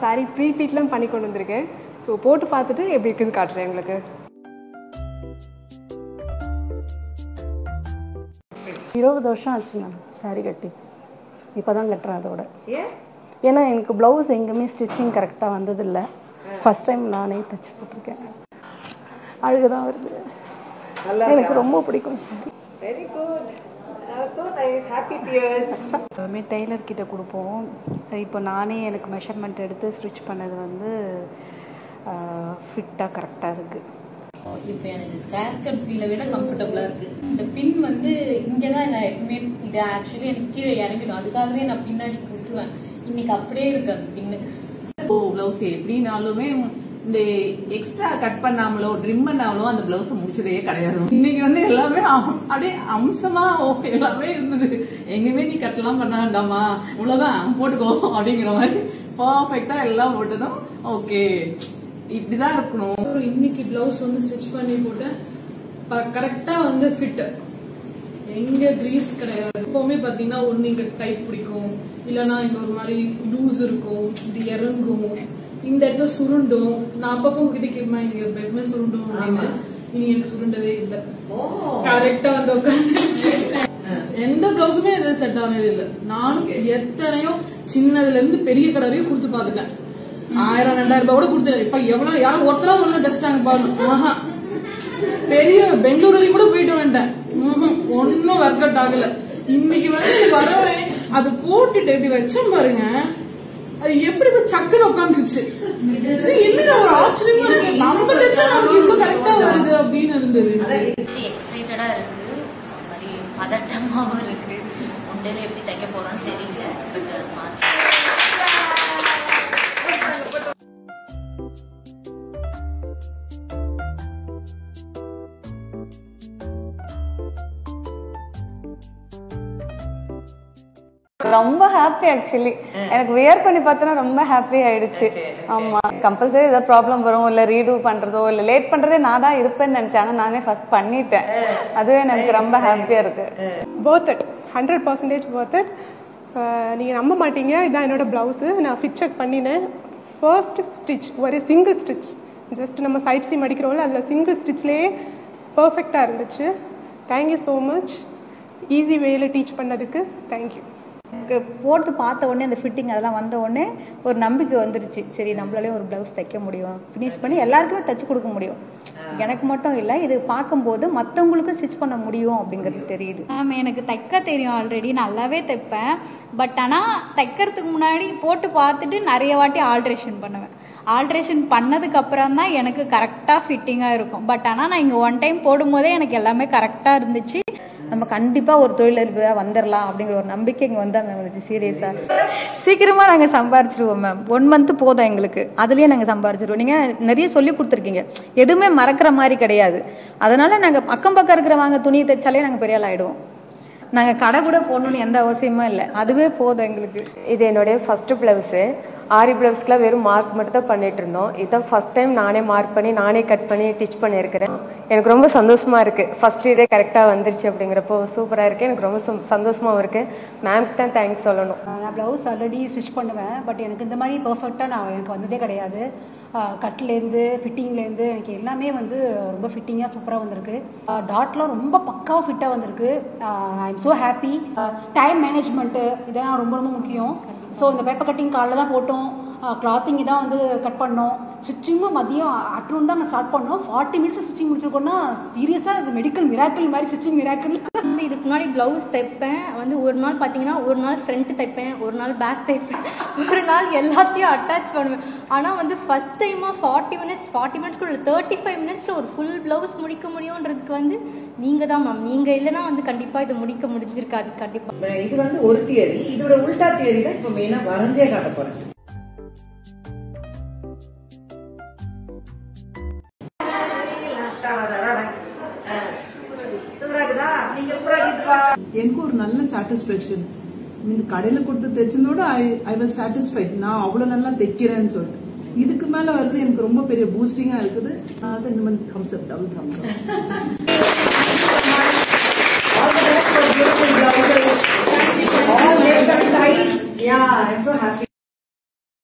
Sorry ப்ரீஃபிட்லாம் பண்ணி கொண்டு வந்திருக்கேன். ஸோ போட்டு பார்த்துட்டு எப்படி இருக்குன்னு காட்டுறேன் உங்களுக்கு. 20 வருஷம் ஆச்சு மேம் சாரி கட்டி. இப்போ தான் கட்டுறேன் அதோட. ஏன்னா எனக்கு ப்ளவுஸ் எங்கேயுமே ஸ்டிச்சிங் கரெக்டாக வந்ததில்லை. ஃபஸ்ட் டைம் நானே தைச்சி போட்டிருக்கேன். அழுகுதான் வருது. எனக்கு ரொம்ப பிடிக்கும் sorry. Very good. So nice. Happy tears. எப்பவுமே டெய்லர் கிட்ட கொடுப்போம். இப்போ நானே எனக்கு மெஷர்மெண்ட் எடுத்து ஸ்டிச் பண்ணது வந்து ஃபிட்டாக கரெக்டாக இருக்குது. இப்போ எனக்கு கேஸ்கட் ஃபீலை விட கம்ஃபர்டபுளாக இருக்குது. இந்த பின் வந்து இங்கே தான் நான் எப்பவுமே இது ஆக்சுவலி எனக்கு கீழே இறங்கிடும். அதுக்காகவே நான் பின்னாடி குத்துவேன். இன்னைக்கு அப்படியே இருக்கு அந்த பின்னு. ப்ளவுஸ் எப்படினாலுமே இந்த எக்ஸ்ட்ரா கட் பண்ணாமலோ ட்ரிம் பண்ணாமலோ அந்த பிளவுஸ் முடிச்சதே கிடையாது. இன்னைக்கு வந்து எல்லாமே அப்படியே அம்சமா எல்லாமே இருந்தது. எங்கேயுமே நீ கட்டெல்லாம் பண்ண வேண்டாமா, இவ்வளவுதான் போட்டுக்கோ அப்படிங்கிற மாதிரி பர்ஃபெக்டா எல்லாம் போட்டதும் ஓகே இப்படிதான் இருக்கணும். இன்னைக்கு பிளவுஸ் வந்து ஸ்டிச் பண்ணி போட்டேன். கரெக்டா வந்து ஃபிட், எங்க கிரீஸ் கிடையாது. எப்பவுமே பாத்தீங்கன்னா ஒன்னு இங்க டைட் பிடிக்கும், இல்லைன்னா இங்க ஒரு மாதிரி லூஸ் இருக்கும், இப்படி இறங்கும், இந்த இடத்துல சுருண்டும். நான் அப்பப்போ உங்ககிட்ட கேட்பேன் இங்க எப்பவுமே சுருண்டும் அப்படின்னு. இனி எனக்கு சுருண்டவே இல்லை. கரெக்டா வந்து உட்காந்துருச்சு. எந்த பிளவுஸுமே எது செட் ஆனது இல்லை. நானும் எத்தனையோ சின்னதுல இருந்து பெரிய கடை வரையும் கொடுத்து பாத்துட்டேன். 1000-2000 ரூபாய் கூட கொடுத்துட்டேன். இப்ப எவ்வளவு யாரும் ஒருத்தரா ஒண்ணு டஸ்டாங்க பாருங்க. பெரிய பெங்களூர்லயும் கூட போயிட்டு வந்தேன். ஒன்னும் ஒர்க் அவுட் ஆகல. இன்னைக்கு வந்து வரவேன் அது போட்டுட்டு இப்படி வச்சேன் பாருங்க, அது எப்படி சக்குன்னு உட்காந்துருச்சு. என்ன ஒரு ஆச்சரியமா இருக்கு. நம்ம தைச்சா நமக்கு இவ்வளவு கரெக்டா வருது அப்படின்னு இருந்தது. எக்ஸைட்டடா இருக்கு, மாதிரி பதட்டமாவும் இருக்கு. முண்டையில எப்படி தைக்க போறோம்னு தெரியல. பட் ரொம்ப ஹாப்பி. ஆக்சுவலி எனக்கு வியர் பண்ணி பார்த்தோன்னா ரொம்ப ஹாப்பி ஆயிடுச்சு. ஆமா, கம்பல்சரி ஏதாவது ப்ராப்ளம் வரும், இல்லை ரீடூ பண்றதோ இல்லை லேட் பண்றதே நான் தான் இருப்பேன்னு நினைச்சேன். ஆனால் நானே ஃபர்ஸ்ட் பண்ணிட்டேன். அதுவே எனக்கு ரொம்ப ஹாப்பியா இருக்கு. worth it, 100% worth it. நீங்க நம்ப மாட்டீங்க, இதான் என்னோட பிளவுஸு. நான் ஃபிட் செக் பண்ணினேன். ஃபர்ஸ்ட் ஸ்டிச் ஒரு சிங்கிள் ஸ்டிச், ஜஸ்ட் நம்ம சைட் சீம் அடிக்கிறோம்ல, அதில் சிங்கிள் ஸ்டிச்லேயே பர்ஃபெக்டாக இருந்துச்சு. Thank you so much. ஈஸி வேல டீச் பண்ணதுக்கு தேங்க்யூ. போட்டு பார்த்த உடனே அந்த ஃபிட்டிங் அதெல்லாம் வந்த உடனே ஒரு நம்பிக்கை வந்துருச்சு. சரி, நம்மளாலே ஒரு ப்ளவுஸ் தைக்க முடியும், ஃபினிஷ் பண்ணி எல்லாருக்குமே தைச்சு கொடுக்க முடியும். எனக்கு மட்டும் இல்லை, இது பார்க்கும்போது மற்றவங்களுக்கும் ஸ்டிச் பண்ண முடியும் அப்படிங்கிறது தெரியுது. எனக்கு தைக்க தெரியும், ஆல்ரெடி நல்லாவே தைப்பேன். பட் ஆனால் தைக்கிறதுக்கு முன்னாடி போட்டு பார்த்துட்டு நிறைய வாட்டி ஆல்ட்ரேஷன் பண்ணுவேன். ஆல்ட்ரேஷன் பண்ணதுக்கப்புறம் தான் எனக்கு கரெக்டாக ஃபிட்டிங்காக இருக்கும். பட் ஆனால் நான் இங்கே ஒன் டைம் போடும்போதே எனக்கு எல்லாமே கரெக்டாக இருந்துச்சு. நம்ம கண்டிப்பாக ஒரு தொழிலதிபராக வந்துடலாம் அப்படிங்கிற ஒரு நம்பிக்கை இங்கே வந்தால் மேம் வந்துச்சு. சீரியஸாக சீக்கிரமாக நாங்கள் சம்பாரிச்சிருவோம் மேம். 1 மந்த் போதும் எங்களுக்கு, அதுலேயே நாங்கள் சம்பாரிச்சிருவோம். நீங்கள் நிறைய சொல்லி கொடுத்துருக்கீங்க, எதுவுமே மறக்கிற மாதிரி கிடையாது. அதனால் நாங்கள் அக்கம் பக்கம் இருக்கிறவங்க துணியை தைச்சாலே நாங்கள் பெரிய ஆள் ஆகிடுவோம். நாங்கள் கடை கூட போடணுன்னு எந்த அவசியமும் இல்லை, அதுவே போதும் எங்களுக்கு. இது என்னுடைய ஃபஸ்ட்டு ப்ளவுஸு. ஆரி ப்ளவுஸ்க்குலாம் வெறும் மார்க் மட்டும் தான் பண்ணிட்டு இருந்தோம். இதான் ஃபர்ஸ்ட் டைம் நானே மார்க் பண்ணி நானே கட் பண்ணி ஸ்டிச் பண்ணியிருக்கிறேன். எனக்கு ரொம்ப சந்தோஷமா இருக்கு. ஃபர்ஸ்ட் இதே கரெக்டாக வந்துருச்சு அப்படிங்கிறப்போ சூப்பராக இருக்கு. எனக்கு ரொம்ப சந்தோஷமாகவும் இருக்கு. மேம்க்கு தான் தேங்க்ஸ் சொல்லணும். நான் ப்ளவுஸ் ஆல்ரெடி ஸ்டிச் பண்ணுவேன். பட் எனக்கு இந்த மாதிரி பர்ஃபெக்டாக எனக்கு வந்ததே கிடையாது. கட்லேருந்து ஃபிட்டிங்லேருந்து எனக்கு எல்லாமே வந்து ரொம்ப ஃபிட்டிங்காக சூப்பராக வந்திருக்கு. டாட்லாம் ரொம்ப பக்காவாக ஃபிட்டாக வந்திருக்கு. I am so happy. Time management இதெல்லாம் ரொம்ப ரொம்ப முக்கியம். ஸோ இந்த பேப்பர் கட்டிங் காலைல தான் போட்டோம், கிளாத்திங் தான் வந்து கட் பண்ணோம். ஸ்டிச்சிங்கும் மதியம் அட்ரூன் தான் நான் ஸ்டார்ட் பண்ணோம். 40 மினிட்ஸ் ஸ்டிச்சிங் முடிச்சிருக்கோன்னா சீரியஸாக இது மெடிக்கல் மிராக்கிள் மாதிரி ஸ்டிச்சிங் மிராக்கிள். வந்து இதுக்கு முன்னாடி ப்ளவுஸ் தைப்பேன். வந்து ஒரு நாள் பார்த்தீங்கன்னா ஒரு நாள் ஃப்ரண்ட் தைப்பேன், ஒரு நாள் பேக் தைப்பேன், ஒரு நாள் எல்லாத்தையும் அட்டாச் பண்ணுவேன். ஆனால் வந்து ஃபஸ்ட் டைமாக 40 மினிட்ஸ்க்குள்ள 35 மினிட்ஸில் ஒரு ஃபுல் ப்ளவுஸ் முடிக்க முடியுன்றதுக்கு வந்து நீங்கள் தான் மேம். நீங்கள் இல்லைன்னா வந்து கண்டிப்பாக இதை முடிக்க முடிஞ்சிருக்காது. கண்டிப்பாக இது வந்து ஒரு தியரி. இதோட உல்டா தியரி தான் இப்போ மெயினாக வரைஞ்சே காட்ட போகிறேன். எனக்கு ஒரு நல்ல சாட்டிஸ்பேக்ஷன். இந்த கடையில கொடுத்து தைச்சதோட ஐ வாஸ் சாட்டிஸ்ஃபைட். நான் அவ்வளவு நல்லா தைக்கிறேன்னு சொல்லிட்டு இதுக்கு மேல வருது எனக்கு ரொம்ப பெரிய பூஸ்டிங்கா இருக்குது. அதான் இந்த மாதிரி Thums up, double Thums up. Yeah, I'm so happy.